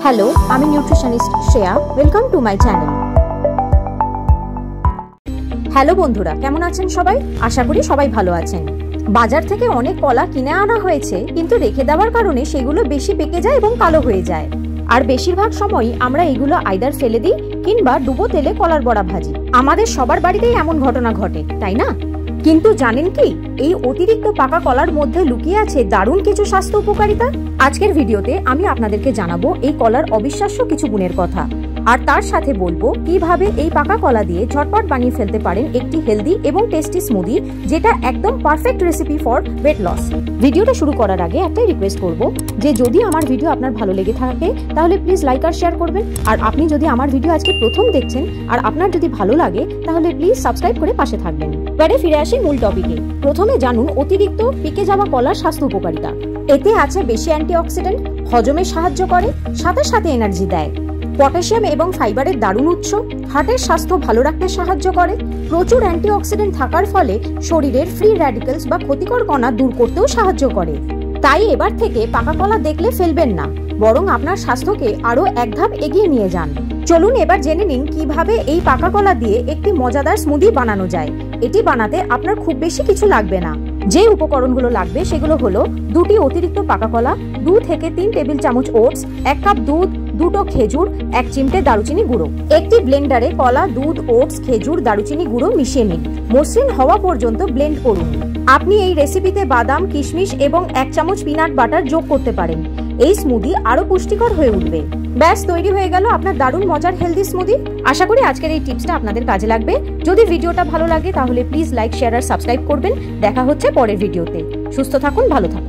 Hello, আমি nutritionist Shreya. Welcome to my channel. Hello বন্ধুরা, কেমন আছেন সবাই? আশা করি সবাই ভালো আছেন। বাজার থেকে অনেক কলা কিনে আনা হয়েছে, কিন্তু রেখে দেওয়ার কারণে সেগুলো বেশি পেকে যায় এবং কালো হয়ে যায়। আর বেশিরভাগ সময়ই আমরা এগুলো আইদার ফেলে দিই কিংবা ডুবো তেলে কলার বড়া ভাজি। আমাদের সবার বাড়িতেই এমন ঘটনা ঘটে, তাই না? কিন্তু জানেন কি, এই অতিরিক্ত পাকা কলার মধ্যে লুকিয়ে আছে দারুণ কিছু স্বাস্থ্য উপকারিতা। আজকের ভিডিওতে আমি আপনাদেরকে জানাবো এই কলার অবিশ্বাস্য কিছু গুণের কথা, আর তার সাথে বলবো কিভাবে এই পাকা কলা দিয়ে ঝটপট বানিয়ে ফেলতে পারেন একটি হেলদি এবং টেস্টি স্মুদি, যেটা একদম perfect recipe for weight loss. ভিডিওটা শুরু করার আগে একটাই রিকোয়েস্ট করব যে যদি আমার ভিডিও আপনার ভালো লেগে থাকে তাহলে প্লিজ লাইক আর শেয়ার করবেন। আর আপনি যদি আমার ভিডিও আজকে প্রথম দেখছেন আর আপনার যদি ভালো লাগে তাহলে প্লিজ সাবস্ক্রাইব করে পাশে থাকবেন। এবারে ফিরে আসি মূল টপিকে। প্রথমে জানুন অতিরিক্ত পেকে যাওয়া কলার স্বাস্থ্য উপকারিতা। এতে আছে বেশি অ্যান্টিঅক্সিডেন্ট, হজমে সাহায্য করে, সাথে সাথে এনার্জি দেয়। পটাশিয়াম এবং ফাইবারের দারুণ উৎস, হার্টের স্বাস্থ্য ভালো রাখতে সাহায্য করে। প্রচুর অ্যান্টিঅক্সিডেন্ট থাকার ফলে শরীরের ফ্রি র্যাডিক্যালস বা ক্ষতিকর কণা দূর করতেও সাহায্য করে। তাই এবার থেকে পাকা কলা দেখলে ফেলবেন না, বরং আপনার স্বাস্থ্যকে আরো এক ধাপ এগিয়ে নিয়ে যান। চলুন এবার জেনে নিন কিভাবে এই পাকা কলা দিয়ে একটি মজাদার স্মুদি বানানো যায়। এটি বানাতে আপনার খুব বেশি কিছু লাগবে না। যে উপকরণগুলো লাগবে সেগুলো হলো 2টি অতিরিক্ত পাকা কলা, 2 থেকে 3 টেবিল চামচ ওটস, 1 কাপ দুধ, 2টো খেজুর, 1 চিমটে দারুচিনি গুঁড়ো। একটি ব্লেন্ডারে কলা, দুধ, ওটস, খেজুর, দারুচিনি গুঁড়ো মিশিয়ে নিন। মসৃণ হওয়া পর্যন্ত ব্লেন্ড করুন। আপনি এই রেসিপিতে বাদাম, কিশমিশ এবং 1 চামচ পিনাট বাটার যোগ করতে পারেন। এই স্মুদি আরো পুষ্টিকর হয়ে উঠবে। ব্যাস, তৈরি হয়ে গেল আপনার দারুণ মজার হেলদি স্মুদি। আশা করি আজকের এই টিপসটা আপনাদের কাজে লাগবে। যদি ভিডিওটা ভালো লাগে তাহলে প্লিজ লাইক, শেয়ার আর সাবস্ক্রাইব করবেন। দেখা হচ্ছে পরের ভিডিওতে। সুস্থ থাকুন, ভালো থাকুন।